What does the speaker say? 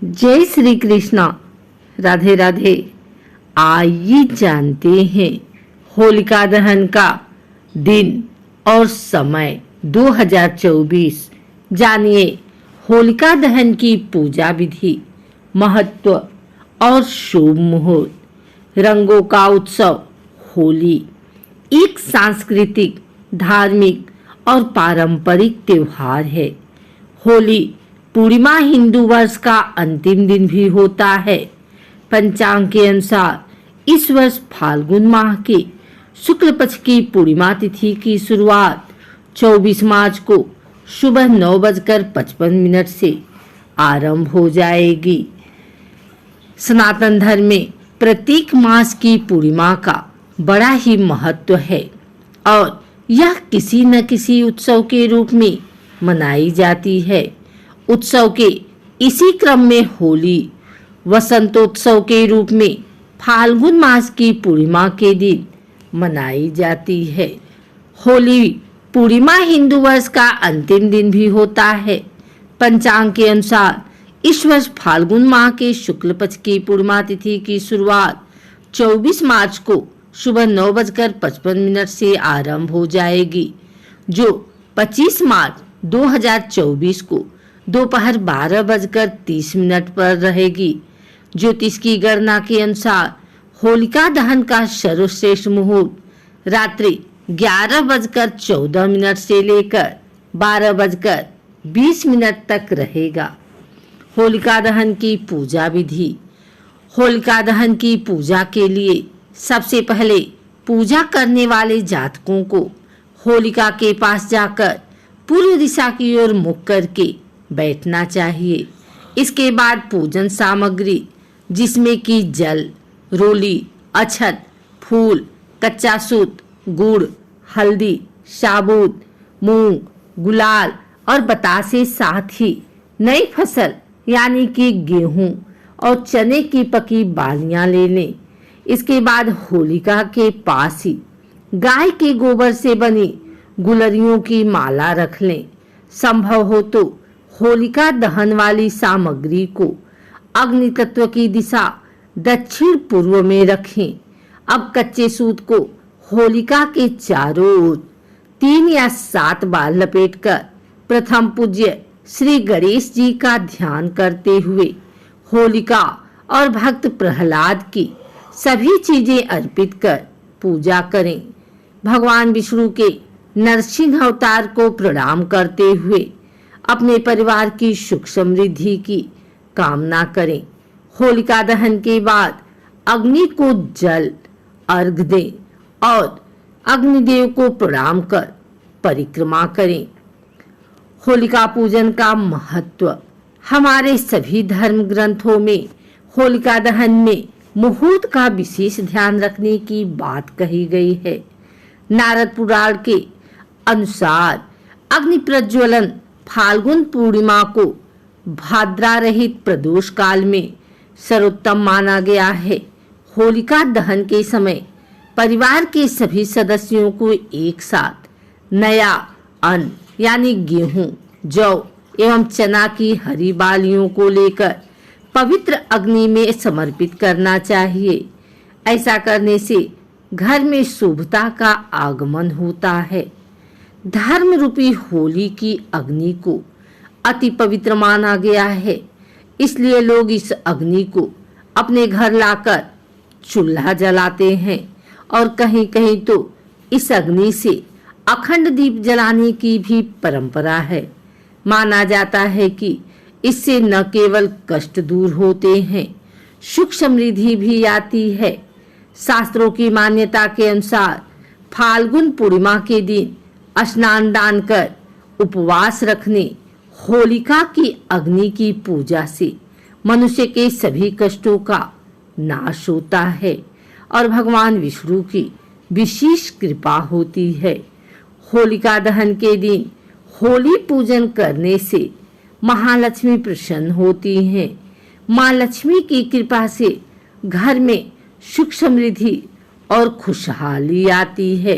जय श्री कृष्णा। राधे राधे। आइए जानते हैं होलिका दहन का दिन और समय 2024। जानिए होलिका दहन की पूजा विधि, महत्व और शुभ मुहूर्त। रंगों का उत्सव होली एक सांस्कृतिक, धार्मिक और पारंपरिक त्योहार है। होली पूर्णिमा हिंदू वर्ष का अंतिम दिन भी होता है। पंचांग के अनुसार इस वर्ष फाल्गुन माह के शुक्ल पक्ष की पूर्णिमा तिथि की शुरुआत 24 मार्च को सुबह 9:55 से आरंभ हो जाएगी। सनातन धर्म में प्रत्येक मास की पूर्णिमा का बड़ा ही महत्व है और यह किसी न किसी उत्सव के रूप में मनाई जाती है। उत्सव के इसी क्रम में होली वसंतोत्सव के रूप में फाल्गुन मास की पूर्णिमा के दिन मनाई जाती है। होली पूर्णिमा हिंदू वर्ष का अंतिम दिन भी होता है। पंचांग के अनुसार इस वर्ष फाल्गुन माह के शुक्ल पक्ष की पूर्णिमा तिथि की शुरुआत 24 मार्च को सुबह 9:55 से आरंभ हो जाएगी, जो 25 मार्च 2024 को दोपहर 12:30 पर रहेगी। ज्योतिष की गणना के अनुसार होलिका दहन का सर्वश्रेष्ठ मुहूर्त रात्रि 11:14 से लेकर 12:20 तक रहेगा। होलिका दहन की पूजा विधि। होलिका दहन की पूजा के लिए सबसे पहले पूजा करने वाले जातकों को होलिका के पास जाकर पूर्व दिशा की ओर मुख करके बैठना चाहिए। इसके बाद पूजन सामग्री जिसमें कि जल, रोली, अक्षत, फूल, कच्चा सूत, गुड़, हल्दी, साबुत, मूंग, गुलाल और बतासे, साथ ही नई फसल यानी कि गेहूं और चने की पकी बालियां ले लें। इसके बाद होलिका के पास ही गाय के गोबर से बनी गुलरियों की माला रख लें। संभव हो तो होलिका दहन वाली सामग्री को अग्नि तत्व की दिशा दक्षिण पूर्व में रखें। अब कच्चे सूत को होलिका के चारों ओर 3 या 7 बार लपेटकर प्रथम पूज्य श्री गणेश जी का ध्यान करते हुए होलिका और भक्त प्रहलाद की सभी चीजें अर्पित कर पूजा करें। भगवान विष्णु के नरसिंह अवतार को प्रणाम करते हुए अपने परिवार की सुख समृद्धि की कामना करें। होलिका दहन के बाद अग्नि को जल अर्घ दें और अग्निदेव को प्रणाम कर परिक्रमा करें। होलिका पूजन का महत्व। हमारे सभी धर्म ग्रंथों में होलिका दहन में मुहूर्त का विशेष ध्यान रखने की बात कही गई है। नारद पुराण के अनुसार अग्नि प्रज्वलन फाल्गुन पूर्णिमा को भाद्रा रहित प्रदोष काल में सर्वोत्तम माना गया है। होलिका दहन के समय परिवार के सभी सदस्यों को एक साथ नया अन्न यानी गेहूं, जौ एवं चना की हरी बालियों को लेकर पवित्र अग्नि में समर्पित करना चाहिए। ऐसा करने से घर में शुभता का आगमन होता है। धर्म रूपी होली की अग्नि को अति पवित्र माना गया है, इसलिए लोग इस अग्नि को अपने घर लाकर चूल्हा जलाते हैं और कहीं कहीं तो इस अग्नि से अखंड दीप जलाने की भी परंपरा है। माना जाता है कि इससे न केवल कष्ट दूर होते हैं, सुख समृद्धि भी आती है। शास्त्रों की मान्यता के अनुसार फाल्गुन पूर्णिमा के दिन स्नान दान कर उपवास रखने, होलिका की अग्नि की पूजा से मनुष्य के सभी कष्टों का नाश होता है और भगवान विष्णु की विशेष कृपा होती है। होलिका दहन के दिन होली पूजन करने से महालक्ष्मी प्रसन्न होती हैं। माँ लक्ष्मी की कृपा से घर में सुख समृद्धि और खुशहाली आती है।